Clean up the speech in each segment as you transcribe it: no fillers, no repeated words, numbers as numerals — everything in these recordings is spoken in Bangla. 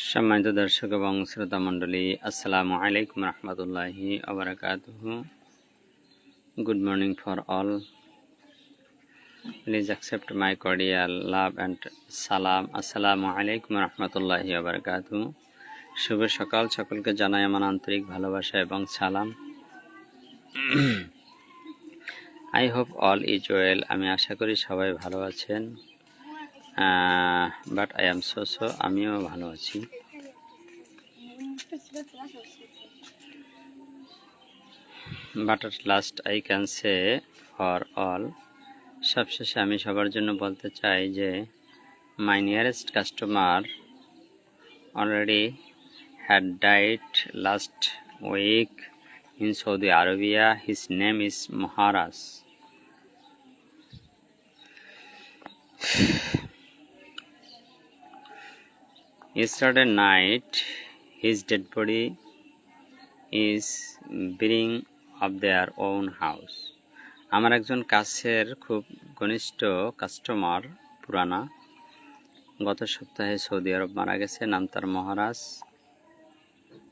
সম্মানিত দর্শক এবং শ্রোতা মণ্ডলী, আসসালামু আলাইকুম রহমতুল্লাহি ওয়া বারাকাতুহু। Good morning for all. Please accept my cordial love and সালাম। আসসালামু আলাইকুম রহমতুল্লাহি ওয়া বারাকাতুহু। শুভ সকাল, সকলকে জানাই আমার আন্তরিক ভালোবাসা এবং সালাম। I hope all is well. আমি আশা করি সবাই ভালো আছেন, বাট আই এম সো আমিও ভালো আছি। But at last I can say for all, সবশেষে আমি সবার জন্য বলতে চাই যে my nearest customer already had died last week in Saudi Arabia. His name is Maharaj. Yesterday night his dead body is being of their own house. আমার একজন কাছের খুব ঘনিষ্ঠ কাস্টমার পুরানা গত সপ্তাহে সৌদি আরব মারা গেছে। নাম তার মহারাজ।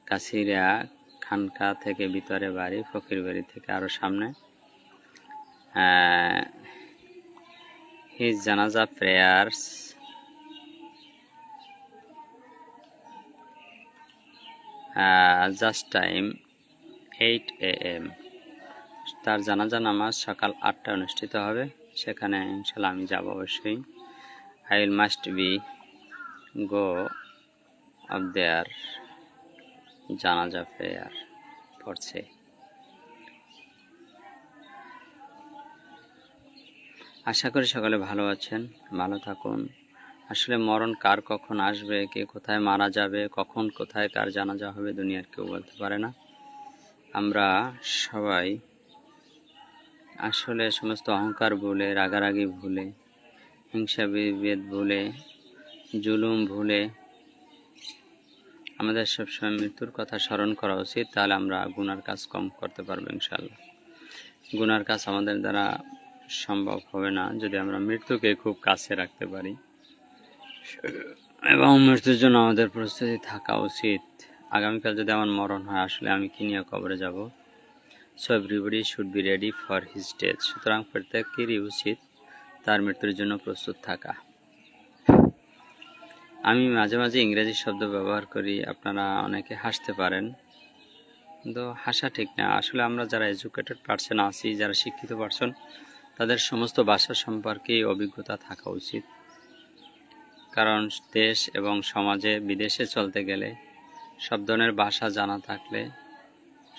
কাছিরা খানকা থেকে ভিতরে বাড়ি, ফকির বাড়ি থেকে আরো সামনে। হিজ জানাজা প্রেয়ার্স জাস্ট টাইম 8 AM। তার জানাজা নামাজ সকাল 8টায় অনুষ্ঠিত হবে। সেখানে ইনশাল্লাহ আমি যাব অবশ্যই। I will must be go of their জানাজা প্রেয়ার পড়ছে। আশা করি সকলে ভালো আছেন, ভালো থাকুন। আসলে মরণ কার কখন আসবে, কে কোথায় মারা যাবে, কখন কোথায় কার জানাজা হবে, দুনিয়ার কেউ বলতে পারে না। আমরা সবাই আসলে সমস্ত অহংকার ভুলে, রাগারাগি ভুলে, হিংসা বিভেদ ভুলে, জুলুম ভুলে আমাদের সবসময় মৃত্যুর কথা স্মরণ করা উচিত। তাহলে আমরা গুনার কাজ কম করতে পারবো ইনশাআল্লাহ। গুনার কাজ আমাদের দ্বারা সম্ভব হবে না যদি আমরা মৃত্যুকে খুব কাছে রাখতে পারি, এবং মৃত্যুর জন্য আমাদের প্রস্তুতি থাকা উচিত। আগামীকাল যদি আমার মরণ হয়, আসলে আমি কি নিয়ে কবরে যাব? So everybody should be ready for his death. সুতরাং প্রত্যেকেরই উচিত তার মৃত্যুর জন্য প্রস্তুত থাকা। আমি মাঝে মাঝে ইংরেজি শব্দ ব্যবহার করি, আপনারা অনেকে হাসতে পারেন, কিন্তু হাসা ঠিক না। আসলে আমরা যারা এডুকেটেড পারসন আছি, যারা শিক্ষিত পারসন, তাদের সমস্ত ভাষা সম্পর্কে অভিজ্ঞতা থাকা উচিত। কারণ দেশ এবং সমাজে, বিদেশে চলতে গেলে সব ধরনের ভাষা জানা থাকলে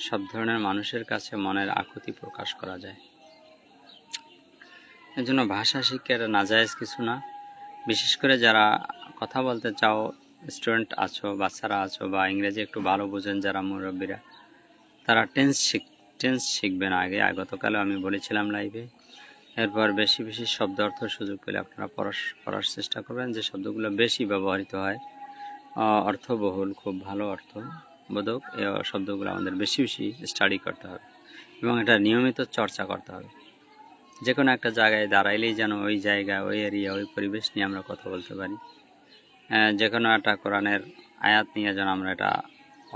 সব ধরনের মানুষের কাছে মনের আকুতি প্রকাশ করা যায়। এর জন্য ভাষা শিক্ষা এটা নাজায়েজ কিছু না। বিশেষ করে যারা কথা বলতে চাও, স্টুডেন্ট আছো, বাচ্চারা আছো, বা ইংরেজি একটু ভালো বোঝেন যারা মুরব্বীরা, তারা টেন্স শিখবেন আগে। গতকালে আমি বলেছিলাম লাইভে। এরপর বেশি বেশি শব্দ অর্থ সুযোগ পেলে আপনারা পড়ার চেষ্টা করবেন যে শব্দগুলো বেশি ব্যবহৃত হয়, অর্থবহুল, খুব ভালো অর্থবোধক, এই শব্দগুলো আমাদের বেশি বেশি স্টাডি করতে হবে এবং এটা নিয়মিত চর্চা করতে হবে। যে কোনো একটা জায়গায় দাঁড়াইলেই যেন ওই জায়গা, ওই এরিয়া, ওই পরিবেশ নিয়ে আমরা কথা বলতে পারি। যে কোনো একটা কোরআনের আয়াত নিয়ে যেন আমরা এটা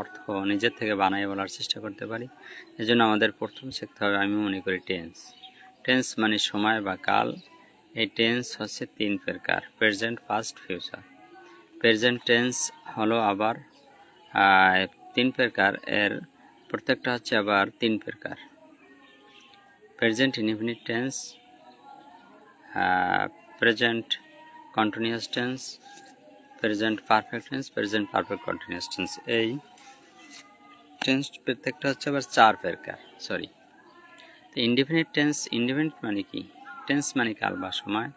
অর্থ নিজের থেকে বানিয়ে বলার চেষ্টা করতে পারি। এজন্য আমাদের প্রথম শিখতে হবে, আমি মনে করি, টেন্স মানে সময় বা কাল। এই টেন্স হচ্ছে 3 প্রকার: present, past, future. Present tense হলো আবার 3 প্রকার, এর প্রত্যেকটা হচ্ছে আবার 3 প্রকার: present indefinite tense, present continuous tense, present perfect tense, present perfect continuous tense. এই টেন্স প্রত্যেকটা হচ্ছে আবার 4 প্রকার। তো ইনডিফিনিট টেন্স, ইনডিফিনিট মানে কি? টেন্স মানে কাল বা সময়,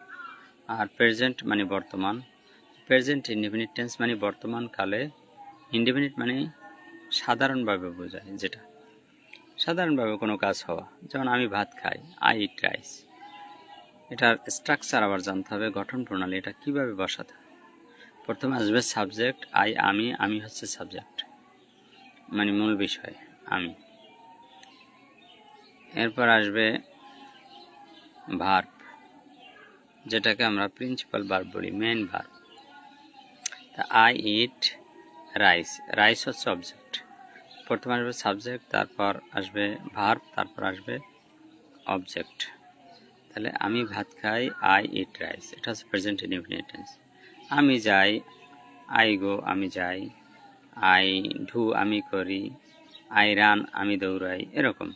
আর প্রেজেন্ট মানে বর্তমান। প্রেজেন্ট ইনডিফিনিট টেন্স মানে বর্তমান কালে, ইনডিফিনিট মানে সাধারণভাবে বোঝায়, যেটা সাধারণভাবে কোনো কাজ হওয়া। যেমন আমি ভাত খাই, আই ইট রাইস। এটার স্ট্রাকচার আবার জানতে হবে, গঠন প্রণালী, এটা কিভাবে বসাতে হবে। প্রথমে আসবে সাবজেক্ট, আমি হচ্ছে সাবজেক্ট, মানে মূল বিষয় আমি। এরপর আসবে ভার্ব, যেটাকে আমরা প্রিন্সিপাল ভার্ব বলি, মেইন ভার্ব। তা আই ইট, রাইস, রাইস হচ্ছে অবজেক্ট। প্রথমে আসবে সাবজেক্ট, তারপর আসবে ভার্ব, তারপর আসবে অবজেক্ট। তাহলে আমি ভাত খাই, আই ইট রাইস, এটা হচ্ছে প্রেজেন্ট ইনডিফিনিট টেন্স। আমি যাই, আই গো আমি যাই, আই ডু আমি করি, আই রান আমি দৌড়াই, এরকম।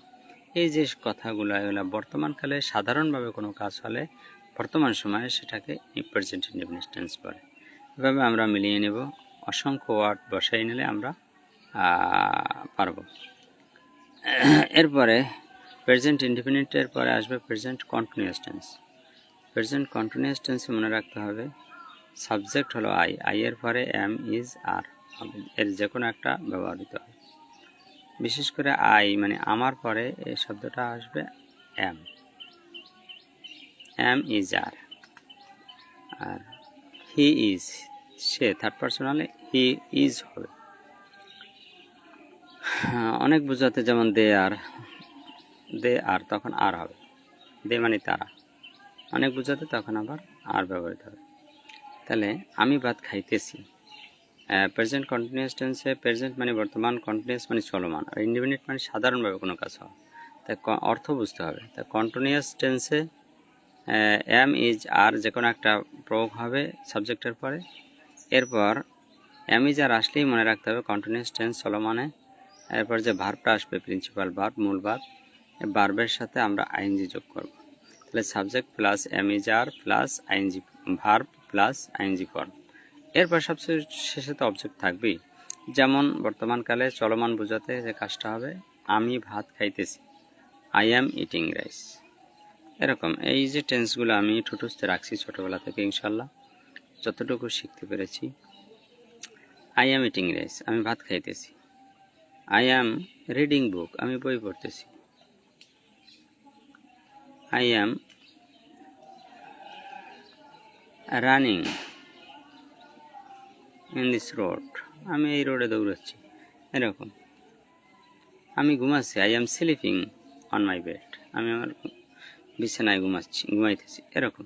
এই যে কথাগুলো এগুলো বর্তমানকালে সাধারণভাবে কোনো কাজ হলে বর্তমান সময়ে সেটাকে প্রেজেন্ট ইনডিফিনিট টেন্স বলে। এভাবে আমরা মিলিয়ে নেব, অসংখ্য ওয়ার্ড বসাই নিলে আমরা পারব। এরপরে প্রেজেন্ট ইনডিফিনিটের পরে আসবে present continuous tense. Present continuous টেন্সে মনে রাখতে হবে সাবজেক্ট হলো আই, আই এর পরে এম, ইজ, আর হবে, এর যে কোনো একটা ব্যবহৃত হয়। বিশেষ করে আই মানে আমার পরে এই শব্দটা আসবে এম, এম ইজ আর। আর হি ইজ, সে থার্ড পার্সন হলে হি ইজ হবে। অনেক বোঝাতে যেমন দে আর তখন আর হবে, দে মানে তারা। অনেক বোঝাতে তখন আবার আর ব্যবহৃত হবে। তাহলে আমি ভাত খাইতেছি, প্রেজেন্ট কন্টিনিউয়াস টেন্সে প্রেজেন্ট মানে বর্তমান, কন্টিনিউয়াস মানে চলমান, আর ইনডিফিনিট মানে সাধারণভাবে কোনো কাজ হয়। তাই অর্থ বুঝতে হবে। তাই কন্টিনিউয়াস টেন্সে এম, ইজ, আর যে কোনো একটা প্রয়োগ হবে সাবজেক্টের পরে। এরপর এম, ইজ, আর আসলেই মনে রাখতে হবে কন্টিনিউয়াস টেন্স চলমানে। এরপর যে ভার্বটা আসবে প্রিন্সিপাল ভার্ব, মূল ভার্ব, এই ভার্বের সাথে আমরা আইএনজি যোগ করব। তাহলে subject plus am, is, are plus ING verb plus ING form. এরপর সবচেয়ে শেষে তো অবজেক্ট থাকবেই। যেমন বর্তমানকালে চলমান বোঝাতে যে কাজটা হবে আমি ভাত খাইতেছি, আই অ্যাম ইটিং রাইস। এরকম এই যে টেন্সগুলো আমি ঠুটুসতে রাখছি ছোটোবেলা থেকে, ইনশাল্লাহ যতটুকু শিখতে পেরেছি। আই অ্যাম ইটিং রাইস, আমি ভাত খাইতেছি। আই অ্যাম রিডিং বুক, আমি বই পড়তেছি। I am running in this road, আমি এই রোডে দৌড়াচ্ছি। এরকম আমি ঘুমাচ্ছি, I am sleeping on my bed, আমি আমার বিছানায় ঘুমাইতেছি। এরকম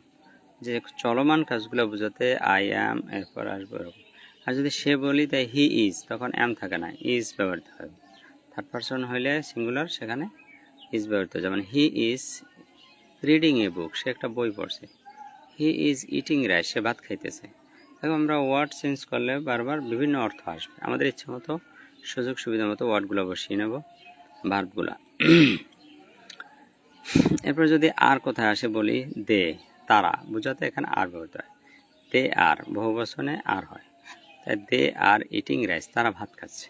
যে চলমান কাজগুলো বোঝাতে আই অ্যাম এরপর আসবে এরকম। আর যদি সে বলি তাই হি ইজ, তখন অ্যাম থাকে না, ইজ ব্যবহৃত হবে। থার্ড পারসন হইলে সিঙ্গুলার, সেখানে ইজ ব্যবহৃত। যেমন হি ইজ রিডিং এ বুক, সে একটা বই পড়ছে। হি ইজ ইটিং রাইস, সে ভাত খাইতেছে। দেখো আমরা ওয়ার্ড চেঞ্জ করলে বারবার বিভিন্ন অর্থ আসবে। আমাদের ইচ্ছে মতো সুযোগ সুবিধা মতো ওয়ার্ডগুলো বসিয়ে নেব, ভার্বগুলা। এরপর যদি আর কোথায় আসে বলি দে, তারা বোঝাতে এখানে আর ব্যবহৃত হয়। দে আর বহুবচনে আর হয়, তাই দে আর ইটিং রাইস, তারা ভাত খাচ্ছে।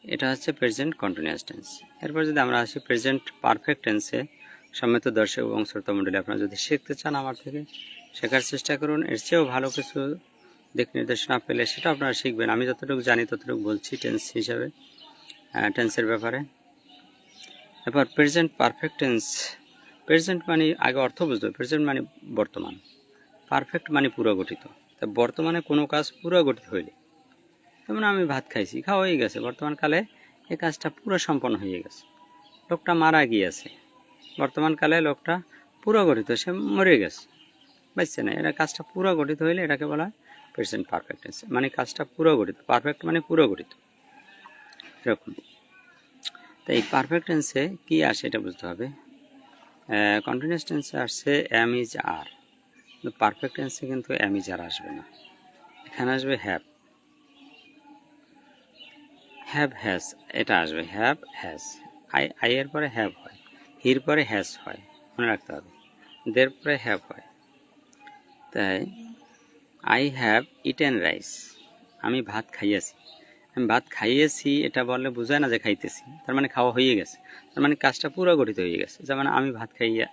এটা হচ্ছে প্রেজেন্ট কন্টিনিউয়াস টেন্স। এরপর যদি আমরা আসি প্রেজেন্ট পারফেক্ট টেন্সে, সম্মানিত দর্শক এবং শ্রোতা মণ্ডলী, আপনারা যদি শিখতে চান আমার থেকে শেখার চেষ্টা করুন। এর চেয়েও ভালো কিছু দিক নির্দেশনা পেলে সেটা আপনারা শিখবেন। আমি যতটুকু জানি ততটুকু বলছি টেন্স হিসাবে, টেন্সের ব্যাপারে। এরপর প্রেজেন্ট পারফেক্ট টেন্স। প্রেজেন্ট মানে আগে অর্থ বুঝতে হবে, প্রেজেন্ট মানে বর্তমান, পারফেক্ট মানে পুরো গঠিত। তা বর্তমানে কোনো কাজ পুরো গঠিত হইলে, যেমন আমি ভাত খাইছি, খাওয়া হয়ে গেছে, বর্তমানকালে এই কাজটা পুরো সম্পন্ন হয়ে গেছে। লোকটা মারা গিয়েছে, বর্তমানকালে লোকটা পুরো গঠিত, সে মরে গেছে, বুঝছে না? এটা কাজটা পুরো গঠিত হইলে এটাকে বলা হয় প্রেজেন্ট পারফেক্ট টেন্স, মানে কাজটা পুরো গঠিত। পারফেক্ট মানে পুরো গঠিত, এরকম। তো এই পারফেক্ট টেন্সে কী আসে এটা বুঝতে হবে। কন্টিনিউয়াস টেন্সে আসছে এম, ইজ, আর, কিন্তু পারফেক্ট টেন্সে কিন্তু এম, ইজ, আর আসবে না। এখানে আসবে হ্যাভ, হ্যাভ হ্যাজ, এটা আসবে হ্যাভ হ্যাজ। আই এর পরে হ্যাভ হয়, হির পরে হ্যাজ হয়, মনে রাখতে হবে। দের পরে হ্যাভ হয়। তাই আই হ্যাভ ইটেন রাইস, আমি ভাত খাইয়াছি। আমি ভাত খাইয়েছি এটা বললে বোঝায় না যে খাইতেছি, তার মানে খাওয়া হয়ে গেছে, তার মানে কাজটা পুরো গঠিত হয়ে গেছে। যেমন আমি ভাত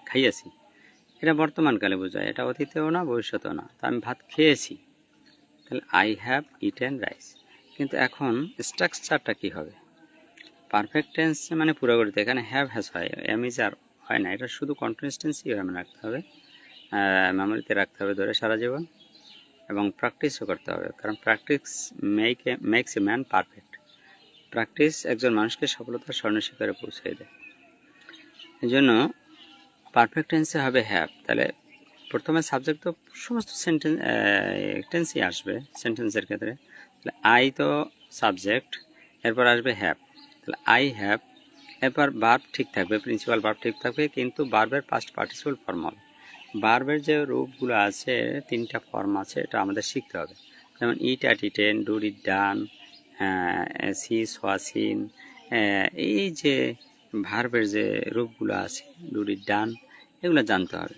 খাইয়াছি, এটা বর্তমানকালে বোঝায়, এটা অতীতেও না ভবিষ্যতেও না। তা আমি ভাত খেয়েছি, তাহলে আই হ্যাভ ইটেন রাইস। কিন্তু এখন স্ট্রাকচারটা কী হবে? পারফেক্ট টেন্স মানে পুরো গঠিত, এখানে হ্যাভ হ্যাজ হয়, এম, ইজ, আর হয় না। এটা শুধু কন্টিনিউয়াস টেন্সই মনে রাখতে হবে, মেমোরিতে রাখতে হবে ধরে সারা জীবন, এবং প্র্যাকটিসও করতে হবে। কারণ practice makes a man perfect. Practice একজন মানুষকে সফলতার স্বর্ণশিখরে পৌঁছে দেয়। এই জন্য পারফেক্ট টেন্সে হবে হ্যাভ। তাহলে প্রথমে সাবজেক্ট তো সমস্ত সেন্টেন্স টেন্সই আসবে সেন্টেন্সের ক্ষেত্রে। তাহলে আই তো সাবজেক্ট, এরপর আসবে হ্যাভ। তাহলে আই হ্যাভ, এরপর ভার্ব ঠিক থাকবে, প্রিন্সিপাল ভার্ব ঠিক থাকবে, কিন্তু ভার্বের পাস্ট পার্টিসিপল ফর্ম হবে। ভার্বের যে রূপগুলো আছে 3টা ফর্ম আছে, এটা আমাদের শিখতে হবে। যেমন eat ate eaten, do did done, see saw seen, এই যে ভার্বের যে রূপগুলো আছে ডু ইট ডান, এগুলো জানতে হবে।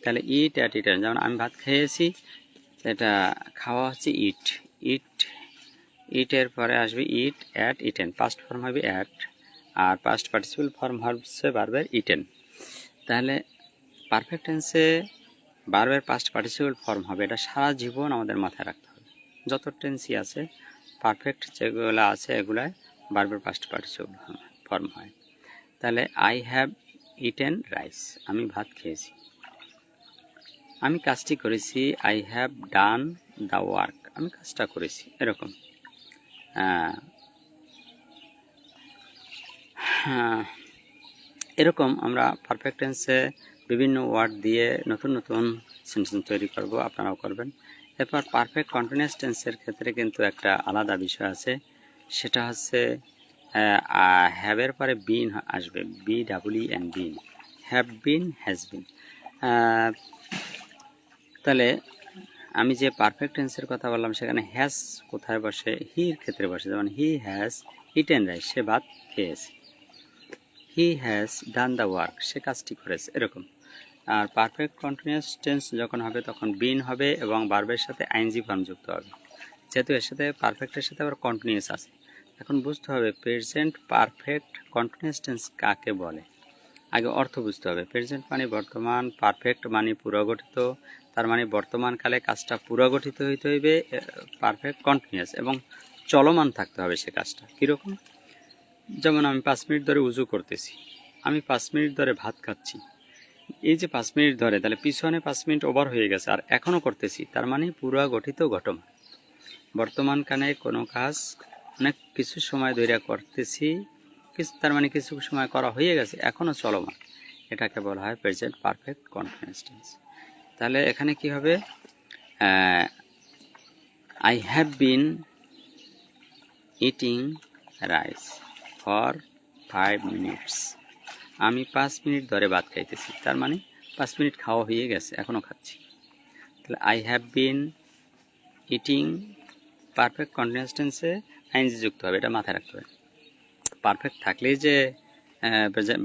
তাহলে ইট অ্যাট ইটেন, যেমন আমি ভাত খেয়েছি, এটা খাওয়া হচ্ছে ইট। ইট, ইটের পরে আসবে eat ate eaten, past form হবে অ্যাট, আর পাস্ট পার্টিসিপল ফর্ম হচ্ছে ভার্বের ইটেন। তাহলে পারফেক্ট টেন্সে ভার্বের পাস্ট পার্টিসিপল ফর্ম হবে, এটা সারা জীবন আমাদের মাথায় রাখতে হবে। যত টেন্সই আছে পারফেক্ট যেগুলো আছে এগুলায় ভার্বের পাস্ট পার্টিসিপল ফর্ম হয়। তাহলে আই হ্যাভ ইটেন রাইস, আমি ভাত খেয়েছি। আমি কাজটি করেছি, I have done the work, আমি কাজটা করেছি, এরকম। এরকম আমরা পারফেক্ট টেন্সে বিভিন্ন ওয়ার্ড দিয়ে নতুন নতুন সেন্টেন্স তৈরি করব, আপনারাও করবেন। এরপর পারফেক্ট কন্টিনিউয়াস টেন্সের ক্ষেত্রে কিন্তু একটা আলাদা বিষয় আছে, সেটা হচ্ছে হ্যাভের পরে বিন আসবে, BEEN, been, have been, has been. তাহলে আমি যে পারফেক্ট টেন্সের কথা বললাম সেখানে হ্যাজ কোথায় বসে, হির ক্ষেত্রে বসে। যেমন হি হ্যাজ ইটেন রাইস, সে ভাত খেয়েছে। He has done the work, সে কাজটি করেছে, এরকম। আর পারফেক্ট কন্টিনিউয়াস টেন্স যখন হবে তখন বিন হবে এবং ভার্বের সাথে আইএনজি ফর্ম যুক্ত হবে। যেহেতু এর সাথে পারফেক্টের সাথে আবার কন্টিনিউয়াস আছে, এখন বুঝতে হবে প্রেজেন্ট পারফেক্ট কন্টিনিউয়াস টেন্স কাকে বলে। আগে অর্থ বুঝতে হবে। প্রেজেন্ট মানে বর্তমান, পারফেক্ট মানে পুরগঠিত, তার মানে বর্তমানকালে কাজটা পুরগঠিত হইতে হইবে, পারফেক্ট কন্টিনিউয়াস এবং চলমান থাকতে হবে সে কাজটা। কীরকম? যেমন আমি 5 মিনিট ধরে উজু করতেছি, আমি 5 মিনিট ধরে ভাত খাচ্ছি। এই যে 5 মিনিট ধরে, তাহলে পিছনে 5 মিনিট ওভার হয়ে গেছে আর এখনও করতেছি, তার মানে পুরগঠিত ঘটমান। বর্তমানকালে কোনো কাজ অনেক কিছু সময় ধরে করতেছি, তার মানে কিছু সময় করা হয়ে গেছে, এখনও চলমান, এটাকে বলা হয় প্রেজেন্ট পারফেক্ট কন্টিনিউয়াস টেন্স। তাহলে এখানে কি হবে, I have been eating rice for 5 minutes, আমি 5 মিনিট ধরে ভাত খাইতেছি, তার মানে 5 মিনিট খাওয়া হয়ে গেছে, এখনও খাচ্ছি। তাহলে I have been eating, perfect continuous tense ING যুক্ত হবে, এটা মাথায় রাখতে হবে। পারফেক্ট থাকলেই যে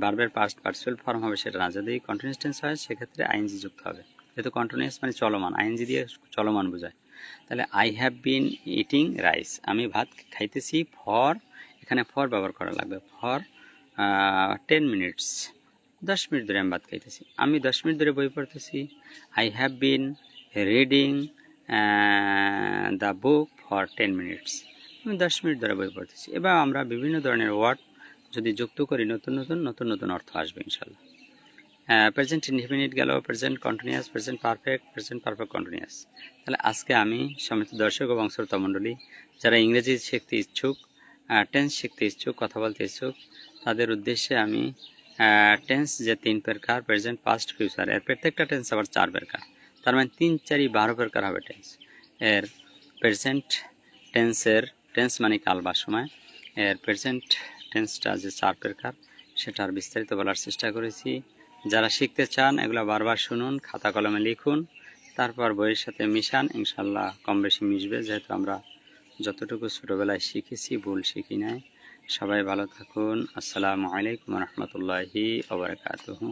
ভার্বের পাস্ট পার্টিসিপল ফর্ম হবে সেটা না, যদি কন্টিনিউয়াস টেন্স হয় সেক্ষেত্রে আইএনজি যুক্ত হবে, যেহেতু কন্টিনিউয়াস মানে চলমান, আইএনজি দিয়ে চলমান বোঝায়। তাহলে I have been eating rice, আমি ভাত খাইতেছি ফর, এখানে ফর ব্যবহার করা লাগবে, ফর 10 মিনিটস, 10 মিনিট ধরে আমি ভাত খাইতেছি। আমি 10 মিনিট ধরে বই পড়তেছি, I have been reading the book for 10 minutes, আমি 10 মিনিট ধরে বই পড়তেছি। এবার আমরা বিভিন্ন ধরনের ওয়ার্ড যদি যুক্ত করি নতুন নতুন অর্থ আসবে ইনশাল্লাহ। প্রেজেন্ট ইনডিফিনিট গেল, present continuous, present perfect continuous. তাহলে আজকে আমি সমিত দর্শক এবং শ্রোতা মণ্ডলী যারা ইংরেজি শিখতে ইচ্ছুক, টেন্স শিখতে ইচ্ছুক, কথা বলতে ইচ্ছুক, তাদের উদ্দেশ্যে আমি টেন্স যে 3 প্রকার, প্রেজেন্ট, পাস্ট, ফিউচার, এর প্রত্যেকটা টেন্স আবার 4 প্রকার, তার মানে 3 4 12 প্রকার হবে টেন্স। এর প্রেজেন্ট টেন্সের, টেন্স মানে কাল বা সময়, এর প্রেজেন্ট টেন্সটা যে 4 প্রকার সেটার বিস্তারিত বলার চেষ্টা করেছি। যারা শিখতে চান এগুলো বারবার শুনুন, খাতা কলমে লিখুন, তারপর বইয়ের সাথে মিশান, ইনশাল্লাহ কম বেশি মিশবে, যেহেতু আমরা যতটুকু ছোটোবেলায় শিখেছি, ভুল শিখি নাই। সবাই ভালো থাকুন। আসসালামু আলাইকুম রহমতুল্লাহি ওবারাকাতুহু।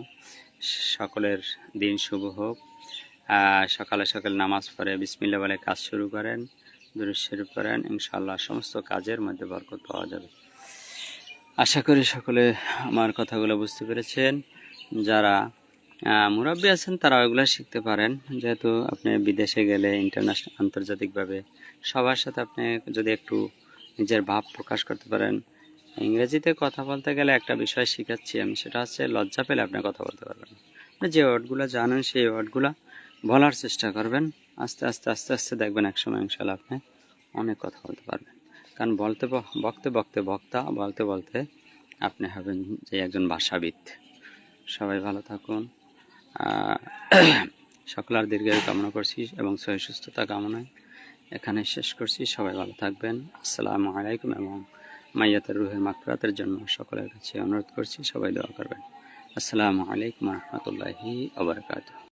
সকলের দিন শুভ হোক। সকালে সকালে নামাজ পড়ে বিসমিল্লাহ বলে কাজ শুরু করেন, দুরূদ শরীফ পড়েন, ইনশাআল্লাহ সমস্ত কাজের মধ্যে বরকত পাওয়া যাবে। আশা করি সকলে আমার কথাগুলো বুঝতে পেরেছেন। যারা মুরব্বী আছেন তারা ওইগুলো শিখতে পারেন, যেহেতু আপনি বিদেশে গেলে ইন্টারন্যাশনাল, আন্তর্জাতিকভাবে সবার সাথে আপনি যদি একটু নিজের ভাব প্রকাশ করতে পারেন। ইংরেজিতে কথা বলতে গেলে একটা বিষয় শিখাচ্ছি আমি, সেটা হচ্ছে লজ্জা পেলে আপনি কথা বলতে পারবেন। আপনি যে ওয়ার্ডগুলো জানেন সেই ওয়ার্ডগুলো বলার চেষ্টা করবেন, আস্তে আস্তে দেখবেন একসময় ইনশাআল্লাহ আপনি অনেক কথা বলতে পারবেন। কারণ বক্তা বলতে আপনি হবেন যে একজন ভাষাবিদ। সবাই ভালো থাকুন। সকলের দীর্ঘায়ু কামনা করছি এবং সহি সুস্থতা কামনায় এখানে শেষ করছি। সবাই ভালো থাকবেন। আসসালামু আলাইকুম। এবং মাইয়াতের রুহের মাগফিরাতের জন্য সকলের কাছে অনুরোধ করছি, সবাই দোয়া করবেন। আসসালামু আলাইকুম রহমতুল্লাহি ওয়া বারাকাতুহু।